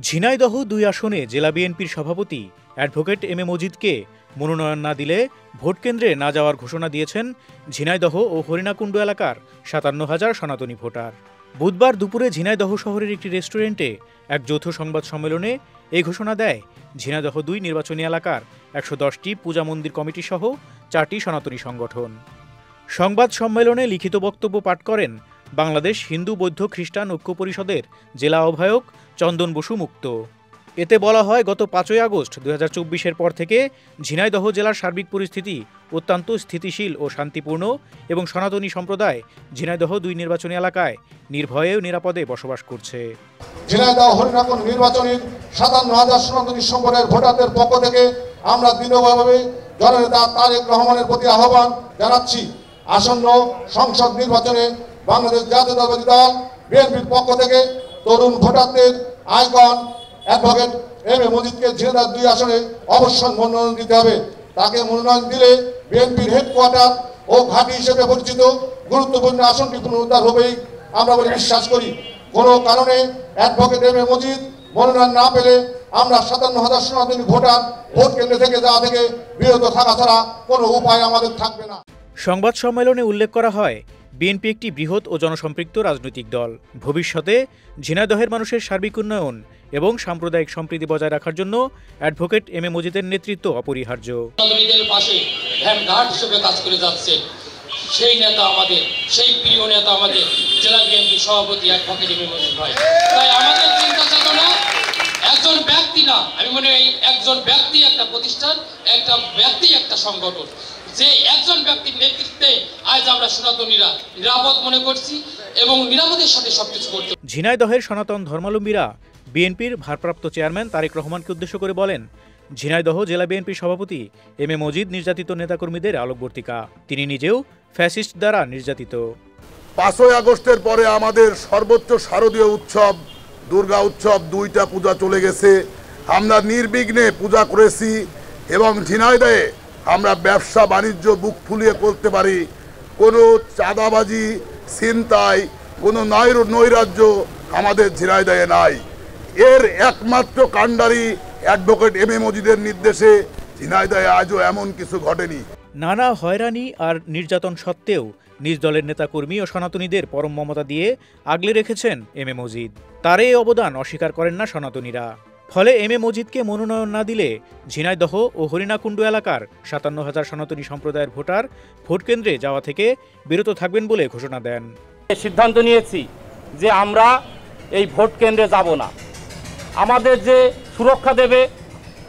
ঝিনাইদহ ২ আসনে জেলা বিএনপির সভাপতি অ্যাডভোকেট এম এ মজিদকে মনোনয়ন না দিলে ভোটকেন্দ্রে না যাওয়ার ঘোষণা দিয়েছেন ঝিনাইদহ ও হরিণাকুণ্ডু এলাকার ৫৭,০০০ সনাতনী ভোটার। বুধবার দুপুরে ঝিনাইদহ শহরের একটি রেস্টুরেন্টে এক যৌথ সংবাদ সম্মেলনে এই ঘোষণা দেয় ঝিনাইদহ ২ নির্বাচনী এলাকার ১১০টি পূজা মন্দির কমিটি সহ ৪টি সনাতনী সংগঠন। সংবাদ সম্মেলনে লিখিত বক্তব্য পাঠ করেন বাংলাদেশ হিন্দু বৌদ্ধ খ্রিস্টান ঐক্য পরিষদের জেলা আহ্বায়ক চন্দন বসু মুক্ত। এতে বলা হয়, গত ৫ই আগস্ট ২০২৪-এর পর থেকে ঝিনাইদহ জেলার সার্বিক পরিস্থিতি অত্যন্ত স্থিতিশীল ও শান্তিপূর্ণ এবং সনাতনী সম্প্রদায় ঝিনাইদহ ২ নির্বাচনী এলাকায় নির্ভয়ে ও নিরাপদে বসবাস করছে। ঝিনাইদহ হরিণাকুণ্ডু নির্বাচনের ৫৭,০০০ সনাতনী সম্প্রদায়ের ভোটারদের পক্ষ থেকে আমরা দৃঢ়ভাবে জননেতা তারেক রহমানের প্রতি আহ্বান জানাচ্ছি, আসন্ন সংসদ নির্বাচনে বাংলাদেশ জাতীয়তাবাদী দল বিএনপির পক্ষ থেকে তরুণ ভোটারদের icon advocate M A মজিদকে Jhenaidah ২ আসনে অবশ্যই মনোনয়ন দিতে হবে। তাকে মনোনয়ন দিলে বিএনপির হেডকোয়ার্টার ও ঘাঁটি হিসেবে পরিচিত গুরুত্বপূর্ণ আসনটি পুনরুদ্ধার হবেই আমরা বলে বিশ্বাস করি। কোনো কারণে অ্যাডভোকেট এম এ মজিদ মনোনয়ন না পেলে আমরা ৫৭,০০০ সনাতনী ভোটার ভোট কেন্দ্র থেকে যাওয়া থেকে বিরত থাকা ছাড়া কোনো উপায় আমাদের থাকবে না। সংবাদ সম্মেলনে উল্লেখ করা হয়, বিএনপি একটি বৃহৎ ও জনসম্পৃক্ত রাজনৈতিক দল। ভবিষ্যতে ঝিনাইদহের মানুষের সার্বিক উন্নয়ন এবং সাম্প্রদায়িক সম্প্রীতি বজায় রাখার জন্য অ্যাডভোকেট এম এ মজিদের নেতৃত্ব অপরিহার্য। পাশে ভ্যানগার্ড হিসেবে কাজ করে যাচ্ছে সেই নেতা আমাদের, সেই প্রিয় নেতা আমাদের জেলা বিএনপি সভাপতি অ্যাডভোকেট এম এ মজিদ ভাই। তাই আমাদের চিন্তা চেতনা একজন ব্যক্তি না, আমি মনে হয় একজন ব্যক্তি একটা প্রতিষ্ঠান, একটা ব্যক্তি একটা সংগঠন, যে একজন ব্যক্তির নেতৃত্বে আজ আমরা সনাতনীরা নিরাপদ মনে করছি এবং নিরাপদের সাথে সবকিছু করতে। ঝিনাইদহের সনাতন ধর্মাবলম্বীরা বিএনপির ভারপ্রাপ্ত চেয়ারম্যান তারেক রহমানকে উদ্দেশ্য করে বলেন, ঝিনাইদহ জেলা বিএনপির সভাপতি এম এ মজিদ নির্যাতিত নেতাকর্মীদের আলোকবর্তিকা। তিনি নিজেও ফ্যাসিস্ট দ্বারা নির্যাতিত। ৫ই আগস্টের পরে আমাদের সর্বোচ্চ শারদীয় উৎসব দুর্গা উৎসব ২টা পূজা চলে গেছে। আমরা নির্বিঘ্নে পূজা করেছি এবং ঝিনাইদহে আমরা ব্যবসা বাণিজ্য বুক ফুলিয়ে করতে পারি। কোনো চাঁদাবাজি, ছিনতাই, কোনো নৈরাজ্য আমাদের ঝিনাইদহে নাই। এর একমাত্র কাণ্ডারি অ্যাডভোকেট এম এ মজিদের নির্দেশে ঝিনাইদহে আজও এমন কিছু ঘটেনি। নানা হয়রানি আর নির্যাতন সত্ত্বেও নিজ দলের নেতাকর্মী ও সনাতনীদের পরম মমতা দিয়ে আগলে রেখেছেন এম এ মজিদ। তার এই অবদান অস্বীকার করেন না সনাতনীরা। ফলে এম এ মজিদকে মনোনয়ন না দিলে ঝিনাইদহ ও হরিণাকুণ্ডু এলাকার ৫৭,০০০ সনাতনী সম্প্রদায়ের ভোটার ভোটকেন্দ্রে যাওয়া থেকে বিরত থাকবেন বলে ঘোষণা দেন। সিদ্ধান্ত নিয়েছি যে আমরা এই ভোট কেন্দ্রে যাব না। আমাদের যে সুরক্ষা দেবে,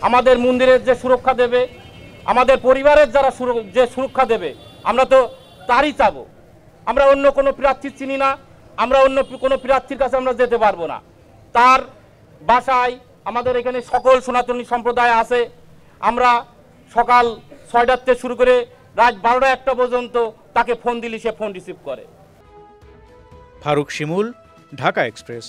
আমাদের মন্দিরের যে সুরক্ষা দেবে, আমাদের পরিবারের যারা যে সুরক্ষা দেবে, আমরা তো তারই চাবো। আমরা অন্য কোনো প্রার্থী চিনি না, আমরা অন্য কোনো প্রার্থীর কাছে আমরা যেতে পারবো না। তার বাসায় আমাদের এখানে সকল সনাতনী সম্প্রদায় আছে। আমরা সকাল ৬টার থেকে শুরু করে রাত ১২টা-১টা পর্যন্ত তাকে ফোন দিলে সে ফোন রিসিভ করে। ফারুক শিমুল, ঢাকা এক্সপ্রেস।